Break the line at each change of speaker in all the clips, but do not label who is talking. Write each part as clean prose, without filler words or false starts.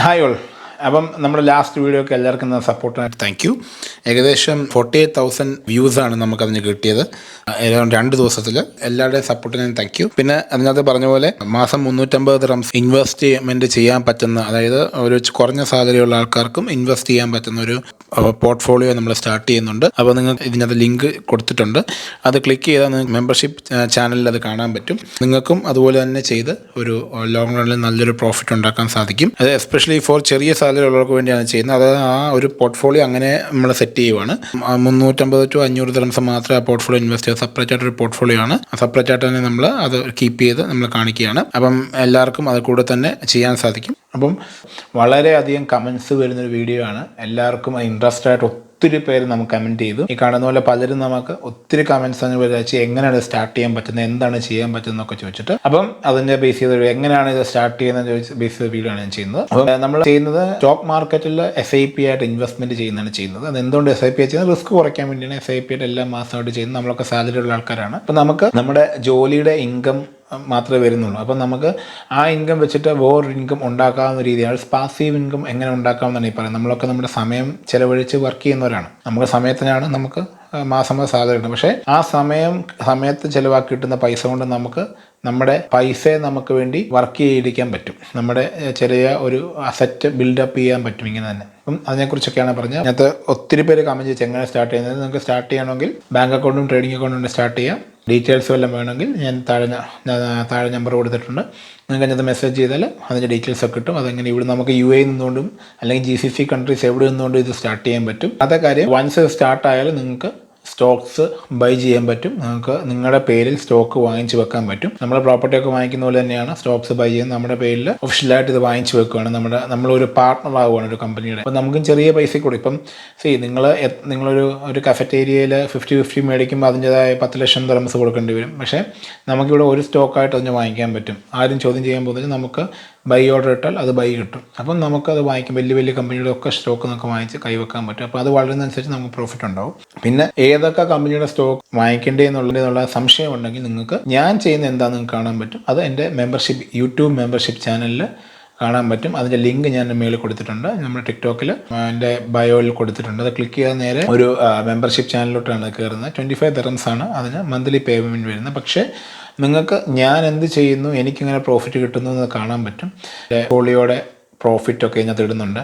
Hi all. അപ്പം നമ്മുടെ last വീഡിയോക്ക് എല്ലാവർക്കും സപ്പോർട്ടിനായിട്ട് താങ്ക് യു. ഏകദേശം 48,000 വ്യൂസാണ് നമുക്കതിന് കിട്ടിയത് ഏതാണ്ട് 2 ദിവസത്തിൽ. എല്ലാവരുടെയും സപ്പോർട്ടിനും താങ്ക് യു. പിന്നെ അതിനകത്ത് പറഞ്ഞ പോലെ മാസം 350 ദിർഹംസ് ഇൻവെസ്റ്റ്മെൻറ്റ് ചെയ്യാൻ പറ്റുന്ന, അതായത് ഒരു കുറഞ്ഞ സാലറിയുള്ള ആൾക്കാർക്കും ഇൻവെസ്റ്റ് ചെയ്യാൻ പറ്റുന്ന ഒരു പോർട്ട്ഫോളിയോ നമ്മൾ സ്റ്റാർട്ട് ചെയ്യുന്നുണ്ട്. അപ്പോൾ നിങ്ങൾക്ക് ഇതിനകത്ത് ലിങ്ക് കൊടുത്തിട്ടുണ്ട്. അത് ക്ലിക്ക് ചെയ്താൽ നിങ്ങൾക്ക് മെമ്പർഷിപ്പ് ചാനലിൽ അത് കാണാൻ പറ്റും. നിങ്ങൾക്കും അതുപോലെ തന്നെ ചെയ്ത് ഒരു ലോങ് റണ്ണിൽ നല്ലൊരു പ്രോഫിറ്റ് ഉണ്ടാക്കാൻ സാധിക്കും. അത് എസ്പെഷ്യലി ഫോർ ചെറിയ സാലറി ഉള്ളവർക്ക് വേണ്ടിയാണ് ചെയ്യുന്നത്. അത് ആ ഒരു പോർട്ട്ഫോളിയോ അങ്ങനെ നമ്മൾ സെറ്റ് ചെയ്യുവാണ്. 350 to 500 ദിർഹംസ് മാത്രമേ ആ പോർട്ട്ഫോളിയോ ഇൻവെസ്റ്റ് ചെയ്യുക. സെപ്പറേറ്റ് ആയിട്ടൊരു പോർട്ട്ഫോളിയോ ആണ്. സെപ്പറേറ്റ് ആയിട്ട് തന്നെ നമ്മൾ അത് കീപ്പ് ചെയ്ത് നമ്മൾ കാണിക്കുകയാണ്. അപ്പം എല്ലാവർക്കും അത് കൂടെ തന്നെ ചെയ്യാൻ സാധിക്കും. അപ്പം വളരെയധികം കമൻസ് വരുന്നൊരു വീഡിയോ ആണ്. എല്ലാവർക്കും ഇൻട്രസ്റ്റ് ആയിട്ട് ഒത്തിരി പേര് നമുക്ക് കമൻറ്റ് ചെയ്തു. ഈ കാണുന്ന പോലെ പലരും നമുക്ക് ഒത്തിരി കമൻസ് അങ്ങ് വിചാരിച്ച് എങ്ങനെയാണ് സ്റ്റാർട്ട് ചെയ്യാൻ പറ്റുന്നത്, എന്താണ് ചെയ്യാൻ പറ്റുന്നതൊക്കെ ചോദിച്ചിട്ട്, അപ്പം അതിൻ്റെ ബേസ് ചെയ്ത് എങ്ങനെയാണ് ഇത് സ്റ്റാർട്ട് ചെയ്യുന്നത് ചോദിച്ച് ബേസ് ചെയ്ത വീഡിയോ ആണ് ഞാൻ ചെയ്യുന്നത്. അപ്പം നമ്മൾ ചെയ്യുന്നത് സ്റ്റോക്ക് മാർക്കറ്റിൽ SIP ആയിട്ട് ഇൻവെസ്റ്റ്മെൻറ്റ് ചെയ്യുന്നത്. അത് എന്തുകൊണ്ട് SIP ചെയ്യുന്നത്? റിസ്ക് കുറയ്ക്കാൻ വേണ്ടിയാണ് SIP ആയിട്ട് എല്ലാ മാസമായിട്ട് ചെയ്യുന്നത്. നമ്മളൊക്കെ സാലറി ഉള്ള ആൾക്കാരാണ്. അപ്പം നമുക്ക് നമ്മുടെ ജോലിയുടെ ഇൻകം മാത്രമേ വരുന്നുള്ളൂ. അപ്പം നമുക്ക് ആ ഇൻകം വെച്ചിട്ട് വേറൊരു ഇൻകം ഉണ്ടാക്കാവുന്ന രീതിയാണ് പാസീവ് ഇൻകം എങ്ങനെ ഉണ്ടാക്കാമെന്നാണ് ഈ പറയുന്നത്. നമ്മളൊക്കെ നമ്മുടെ സമയം ചിലവഴിച്ച് വർക്ക് ചെയ്യുന്നവരാണ്. നമ്മുടെ സമയത്തിനാണ് നമുക്ക് മാസം സാലറി ഉണ്ട്. പക്ഷേ ആ സമയത്ത് ചിലവാക്കി കിട്ടുന്ന പൈസ കൊണ്ട് നമുക്ക് നമ്മുടെ പൈസയെ നമുക്ക് വേണ്ടി വർക്ക് ചെയ്യിക്കാൻ പറ്റും. നമ്മുടെ ചെറിയ ഒരു അസറ്റ് ബിൽഡപ്പ് ചെയ്യാൻ പറ്റും ഇങ്ങനെ തന്നെ. അപ്പം അതിനെക്കുറിച്ചൊക്കെയാണ് പറഞ്ഞത്. അതിനകത്ത് ഒത്തിരി പേര് കമൻറ്റ് ചെയ്ത് എങ്ങനെ സ്റ്റാർട്ട് ചെയ്യുന്നത്. നിങ്ങൾക്ക് സ്റ്റാർട്ട് ചെയ്യണമെങ്കിൽ ബാങ്ക് അക്കൗണ്ടും ട്രേഡിംഗ് അക്കൗണ്ടും സ്റ്റാർട്ട് ചെയ്യാം. ഡീറ്റെയിൽസ് വല്ലതും വേണമെങ്കിൽ ഞാൻ താഴെ നമ്പർ കൊടുത്തിട്ടുണ്ട്. നിങ്ങൾക്ക് അതിനകത്ത് മെസ്സേജ് ചെയ്താൽ അതിൻ്റെ ഡീറ്റെയിൽസ് ഒക്കെ കിട്ടും. അതെങ്ങനെ ഇവിടെ നമുക്ക് UAE നിന്നുകൊണ്ടും അല്ലെങ്കിൽ GCC കൺട്രീസ് എവിടെ നിന്നുകൊണ്ടും ഇത് സ്റ്റാർട്ട് ചെയ്യാൻ പറ്റും. അതേ കാര്യം വൺസ് സ്റ്റാർട്ട് ആയാലും നിങ്ങൾക്ക് സ്റ്റോക്സ് ബൈ ചെയ്യാൻ പറ്റും. നിങ്ങൾക്ക് നിങ്ങളുടെ പേരിൽ സ്റ്റോക്ക് വാങ്ങിച്ച് വെക്കാൻ പറ്റും. നമ്മൾ പ്രോപ്പർട്ടി ഒക്കെ വാങ്ങിക്കുന്ന പോലെ തന്നെയാണ് സ്റ്റോക്സ് ബൈ ചെയ്യുന്നത്. നമ്മുടെ പേരിൽ ഒഫീഷ്യലായിട്ട് ഇത് വാങ്ങിച്ച് വെക്കുകയാണ്. നമ്മളൊരു പാർട്ട്ണർ ആവുകയാണ് ഒരു കമ്പനിയുടെ. അപ്പോൾ നമുക്കും ചെറിയ പൈസ കൂടി. ഇപ്പം നിങ്ങളൊരു കഫറ്റേരിയയിൽ 50-50 മേടിക്കുമ്പോൾ അതിൻ്റെതായ 10 ലക്ഷം ദിർഹംസ് കൊടുക്കേണ്ടി വരും. പക്ഷേ നമുക്കിവിടെ ഒരു സ്റ്റോക്കായിട്ട് അതിന് വാങ്ങിക്കാൻ പറ്റും. ആരും ചോദ്യം ചെയ്യാൻ പോകുന്നില്ല. നമുക്ക് ബൈ ഓർഡർ ഇട്ടാൽ അത് ബൈ കിട്ടും. അപ്പം നമുക്കത് വാങ്ങിക്കും. വലിയ കമ്പനിയുടെ ഒക്കെ സ്റ്റോക്ക് നമുക്ക് വാങ്ങിച്ച് കൈവെക്കാൻ പറ്റും. അപ്പോൾ അത് വളരുന്നതനുസരിച്ച് നമുക്ക് പ്രോഫിറ്റ് ഉണ്ടാവും. പിന്നെ ഏതൊക്കെ കമ്പനിയുടെ സ്റ്റോക്ക് വാങ്ങിക്കേണ്ടേ എന്നുള്ള സംശയം ഉണ്ടെങ്കിൽ നിങ്ങൾക്ക് ഞാൻ ചെയ്യുന്ന എന്താണെന്ന് നിങ്ങൾക്ക് കാണാൻ പറ്റും. അത് എൻ്റെ യൂട്യൂബ് മെമ്പർഷിപ്പ് ചാനലിൽ കാണാൻ പറ്റും. അതിൻ്റെ ലിങ്ക് ഞാൻ മേളിൽ കൊടുത്തിട്ടുണ്ട്. നമ്മുടെ ടിക്ടോക്കിൽ എൻ്റെ ബയോയിൽ കൊടുത്തിട്ടുണ്ട്. അത് ക്ലിക്ക് ചെയ്താൽ നേരെ ഒരു മെമ്പർഷിപ്പ് ചാനലിലോട്ടാണ് കയറുന്നത്. 25 ദിർഹംസ് ആണ് അതിന് മന്ത്ലി പേയ്മെൻറ്റ് വരുന്നത്. പക്ഷേ നിങ്ങൾക്ക് ഞാൻ എന്ത് ചെയ്യുന്നു, എനിക്കിങ്ങനെ പ്രോഫിറ്റ് കിട്ടുന്നു എന്ന് കാണാൻ പറ്റും. പോളിയോടെ പ്രോഫിറ്റൊക്കെ ഇതിനകത്ത് ഇടുന്നുണ്ട്.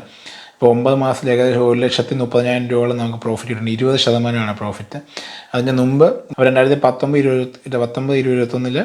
ഇപ്പോൾ 9 മാസത്തിൽ ഏകദേശം 1,30,000 രൂപയോളം നമുക്ക് പ്രോഫിറ്റ് കിട്ടുന്നുണ്ട്. 20% പ്രോഫിറ്റ്. അതിന് മുമ്പ് 2019-2021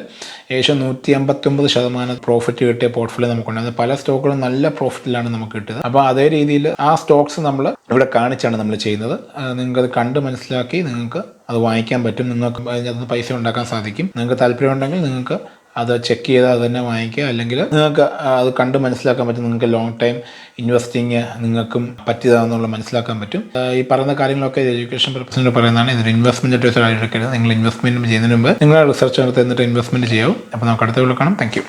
ഏകദേശം 159% പ്രോഫിറ്റ് കിട്ടിയ പോർട്ട്ഫോളിയോ നമുക്കുണ്ട്. അത് പല സ്റ്റോക്കുകളും നല്ല പ്രോഫിറ്റിലാണ് നമുക്ക് കിട്ടിയത്. അപ്പോൾ അതേ രീതിയിൽ ആ സ്റ്റോക്സ് നമ്മൾ ഇവിടെ കാണിച്ചാണ് നമ്മൾ ചെയ്യുന്നത്. നിങ്ങൾക്കത് കണ്ട് മനസ്സിലാക്കി നിങ്ങൾക്ക് അത് വാങ്ങിക്കാൻ പറ്റും. നിങ്ങൾക്ക് അതിനകത്ത് പൈസ ഉണ്ടാക്കാൻ സാധിക്കും. നിങ്ങൾക്ക് താല്പര്യമുണ്ടെങ്കിൽ നിങ്ങൾക്ക് അത് ചെക്ക് ചെയ്താൽ അത് തന്നെ വാങ്ങിക്കുക. അല്ലെങ്കിൽ നിങ്ങൾക്ക് അത് കണ്ട് മനസ്സിലാക്കാൻ പറ്റും. നിങ്ങൾക്ക് ലോങ് ടൈം ഇൻവെസ്റ്റിങ് നിങ്ങൾക്കും പറ്റിയതാണെന്നുള്ള മനസ്സിലാക്കാൻ പറ്റും. ഈ പറയുന്ന കാര്യങ്ങളൊക്കെ എഡ്യൂക്കേഷൻ പർപ്പസിന് പറയുന്നതാണ്. ഇതൊരു ഇൻവെസ്റ്റ്മെൻറ്റ് അഡ്വൈസർ ആയിട്ട് എടുക്കരുത്. നിങ്ങൾ ഇൻവെസ്റ്റ്മെൻറ്റ് ചെയ്യുന്നതിന് മുമ്പ് നിങ്ങൾ റിസർച്ച് നടത്തി എന്നിട്ട് ഇൻവെസ്റ്റ്മെൻറ്റ് ചെയ്യാവും. അപ്പോൾ നമുക്ക് അടുത്ത വീഡിയോയിൽ കാണാം. Thank you.